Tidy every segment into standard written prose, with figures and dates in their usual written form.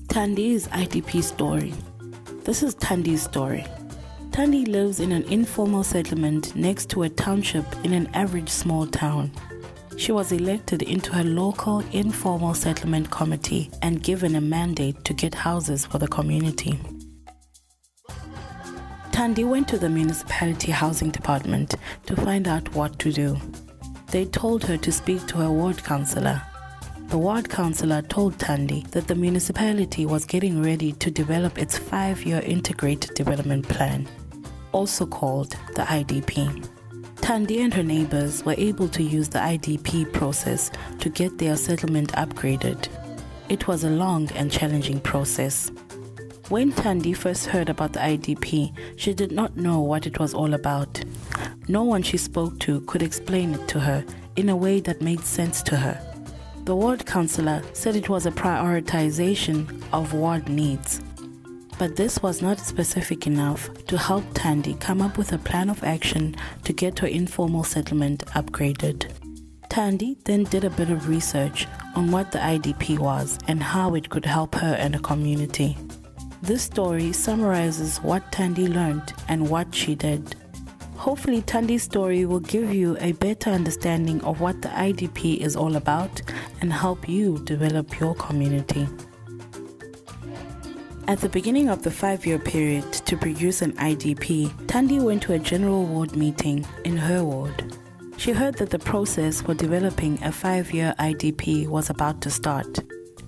Thandis IDP Story. This is Thandis story. Thandi lives in an informal settlement next to a township in an average small town. She was elected into her local informal settlement committee and given a mandate to get houses for the community. Thandi went to the municipality housing department to find out what to do. They told her to speak to her ward councillor. The ward councillor told Thandi that the municipality was getting ready to develop its 5-year integrated development plan, also called the IDP. Thandi and her neighbors were able to use the IDP process to get their settlement upgraded. It was a long and challenging process. When Thandi first heard about the IDP, she did not know what it was all about. No one she spoke to could explain it to her in a way that made sense to her. The ward councillor said it was a prioritization of ward needs. But this was not specific enough to help Thandi come up with a plan of action to get her informal settlement upgraded. Thandi then did a bit of research on what the IDP was and how it could help her and her community. This story summarizes what Thandi learned and what she did. Hopefully Thandi's story will give you a better understanding of what the IDP is all about and help you develop your community. At the beginning of the 5-year period to produce an IDP, Thandi went to a general ward meeting in her ward. She heard that the process for developing a 5-year IDP was about to start.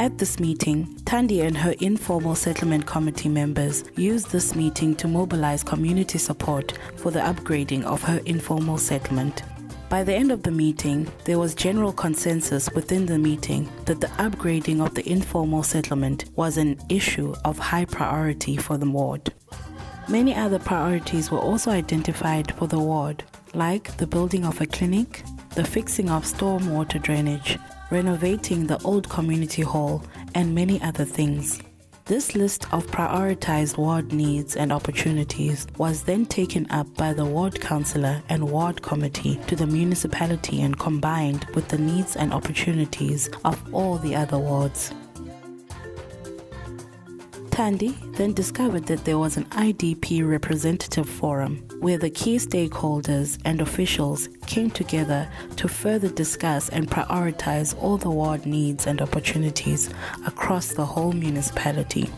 At this meeting, Thandi and her informal settlement committee members used this meeting to mobilize community support for the upgrading of her informal settlement. By the end of the meeting, there was general consensus within the meeting that the upgrading of the informal settlement was an issue of high priority for the ward. Many other priorities were also identified for the ward, like the building of a clinic, the fixing of stormwater drainage, renovating the old community hall, and many other things. This list of prioritized ward needs and opportunities was then taken up by the ward councillor and ward committee to the municipality and combined with the needs and opportunities of all the other wards. Thandi then discovered that there was an IDP representative forum where the key stakeholders and officials came together to further discuss and prioritize all the ward needs and opportunities across the whole municipality.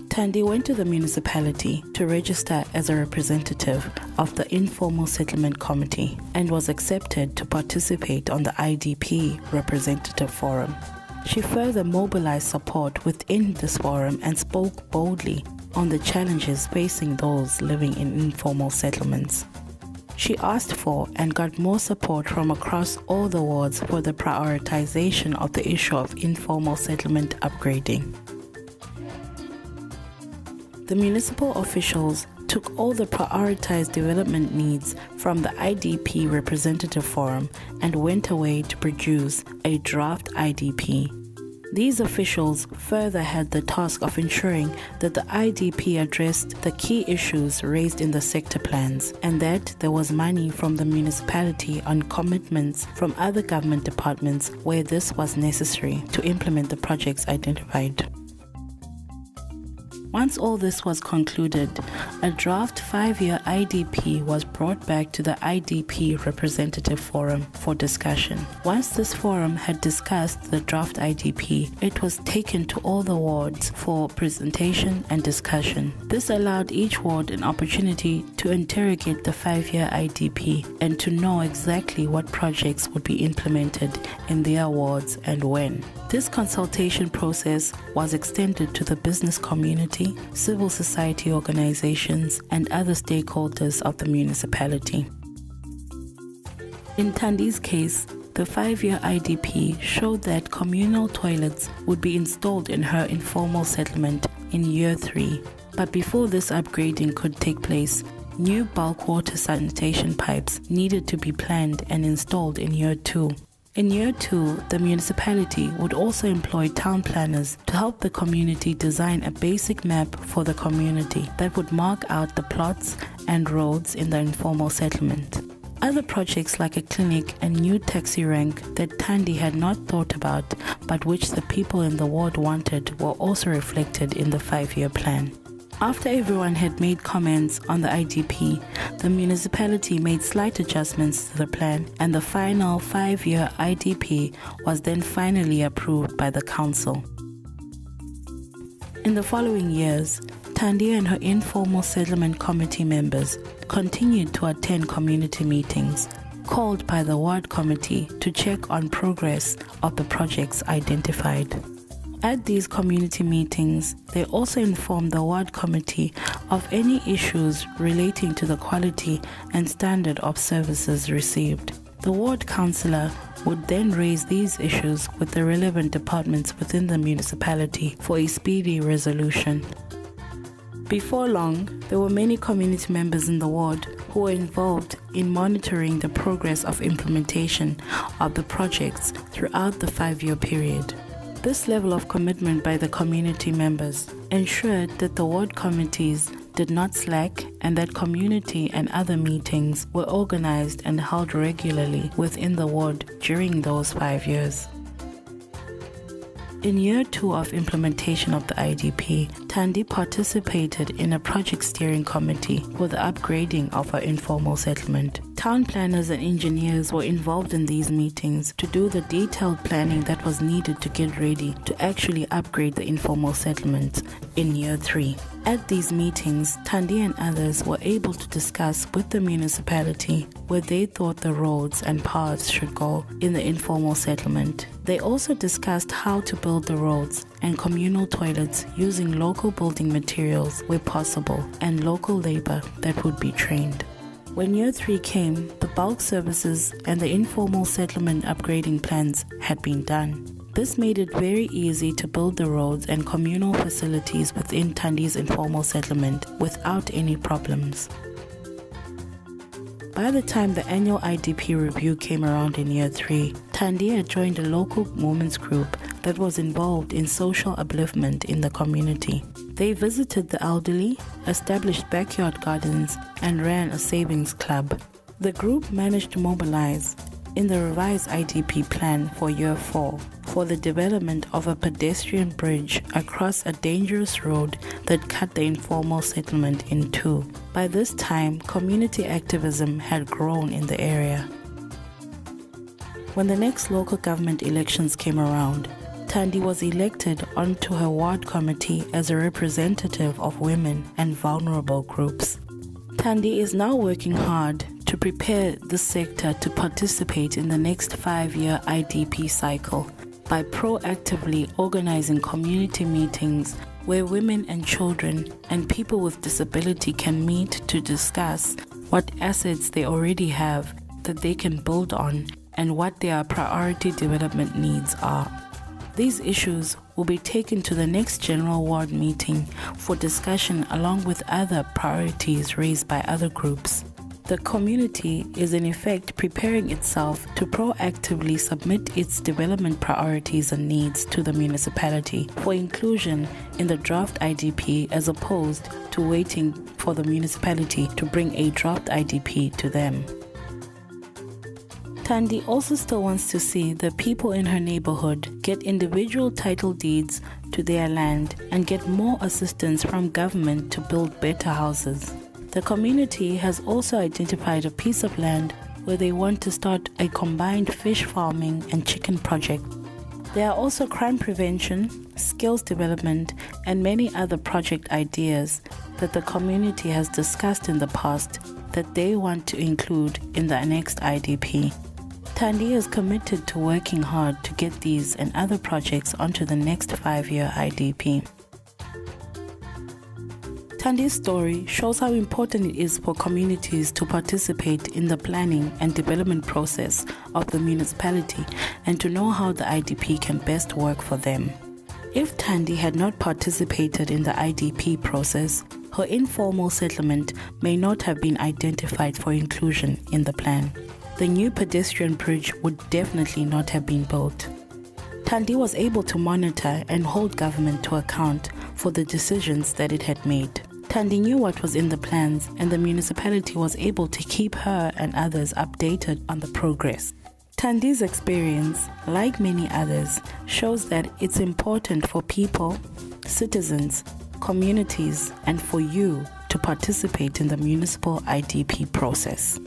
Thandi went to the municipality to register as a representative of the Informal Settlement Committee and was accepted to participate on the IDP representative forum. She further mobilized support within this forum and spoke boldly on the challenges facing those living in informal settlements. She asked for and got more support from across all the wards for the prioritization of the issue of informal settlement upgrading. The municipal officials took all the prioritized development needs from the IDP representative forum and went away to produce a draft IDP. These officials further had the task of ensuring that the IDP addressed the key issues raised in the sector plans and that there was money from the municipality on commitments from other government departments where this was necessary to implement the projects identified. Once all this was concluded, a draft 5-year IDP was brought back to the IDP Representative Forum for discussion. Once this forum had discussed the draft IDP, it was taken to all the wards for presentation and discussion. This allowed each ward an opportunity to interrogate the 5-year IDP and to know exactly what projects would be implemented in their wards and when. This consultation process was extended to the business community, civil society organizations, and other stakeholders of the municipality. In Thandi's case, the 5-year IDP showed that communal toilets would be installed in her informal settlement in year 3. But before this upgrading could take place, new bulk water sanitation pipes needed to be planned and installed in year 2. In year 2, the municipality would also employ town planners to help the community design a basic map for the community that would mark out the plots and roads in the informal settlement. Other projects like a clinic and new taxi rank that Thandi had not thought about but which the people in the ward wanted were also reflected in the 5-year plan. After everyone had made comments on the IDP, the municipality made slight adjustments to the plan and the final 5-year IDP was then finally approved by the council. In the following years, Thandi and her informal settlement committee members continued to attend community meetings called by the ward committee to check on progress of the projects identified. At these community meetings, they also informed the ward committee of any issues relating to the quality and standard of services received. The ward councillor would then raise these issues with the relevant departments within the municipality for a speedy resolution. Before long, there were many community members in the ward who were involved in monitoring the progress of implementation of the projects throughout the 5-year period. This level of commitment by the community members ensured that the ward committees did not slack and that community and other meetings were organized and held regularly within the ward during those 5 years. In year 2 of implementation of the IDP, Thandi participated in a project steering committee for the upgrading of her informal settlement. Town planners and engineers were involved in these meetings to do the detailed planning that was needed to get ready to actually upgrade the informal settlement in year 3. At these meetings, Thandi and others were able to discuss with the municipality where they thought the roads and paths should go in the informal settlement. They also discussed how to build the roads and communal toilets using local building materials where possible and local labor that would be trained. When year 3 came, the bulk services and the informal settlement upgrading plans had been done. This made it very easy to build the roads and communal facilities within Thandi's informal settlement without any problems. By the time the annual IDP review came around in year 3, Thandi had joined a local women's group that was involved in social upliftment in the community. They visited the elderly, established backyard gardens, and ran a savings club. The group managed to mobilize in the revised IDP plan for year 4 for the development of a pedestrian bridge across a dangerous road that cut the informal settlement in two. By this time, community activism had grown in the area. When the next local government elections came around, Thandi was elected onto her ward committee as a representative of women and vulnerable groups. Thandi is now working hard to prepare the sector to participate in the next 5-year IDP cycle by proactively organizing community meetings where women and children and people with disability can meet to discuss what assets they already have that they can build on and what their priority development needs are. These issues will be taken to the next general ward meeting for discussion along with other priorities raised by other groups. The community is in effect preparing itself to proactively submit its development priorities and needs to the municipality for inclusion in the draft IDP as opposed to waiting for the municipality to bring a draft IDP to them. Thandi also still wants to see the people in her neighborhood get individual title deeds to their land and get more assistance from government to build better houses. The community has also identified a piece of land where they want to start a combined fish farming and chicken project. There are also crime prevention, skills development, and many other project ideas that the community has discussed in the past that they want to include in the next IDP. Thandi is committed to working hard to get these and other projects onto the next 5-year IDP. Thandis Story shows how important it is for communities to participate in the planning and development process of the municipality and to know how the IDP can best work for them. If Thandi had not participated in the IDP process, her informal settlement may not have been identified for inclusion in the plan. The new pedestrian bridge would definitely not have been built. Thandi was able to monitor and hold government to account for the decisions that it had made. Thandi knew what was in the plans, and the municipality was able to keep her and others updated on the progress. Thandi's experience, like many others, shows that it's important for people, citizens, communities, and for you to participate in the municipal IDP process.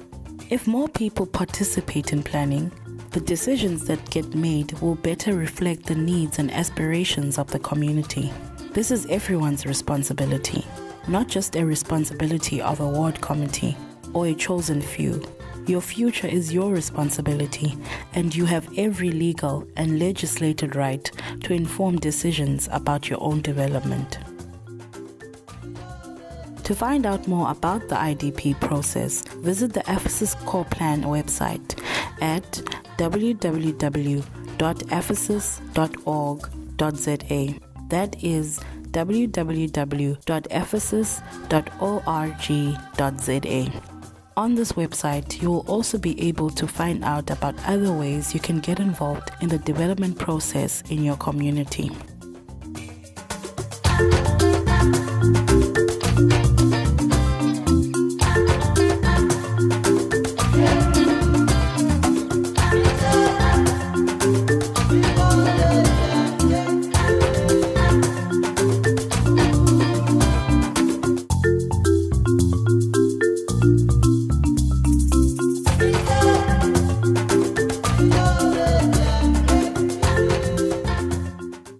If more people participate in planning, the decisions that get made will better reflect the needs and aspirations of the community. This is everyone's responsibility, not just a responsibility of a ward committee or a chosen few. Your future is your responsibility, and you have every legal and legislated right to inform decisions about your own development. To find out more about the IDP process, visit the Ephesus Core Plan website at www.ephesus.org.za. That is www.ephesus.org.za. On this website, you will also be able to find out about other ways you can get involved in the development process in your community.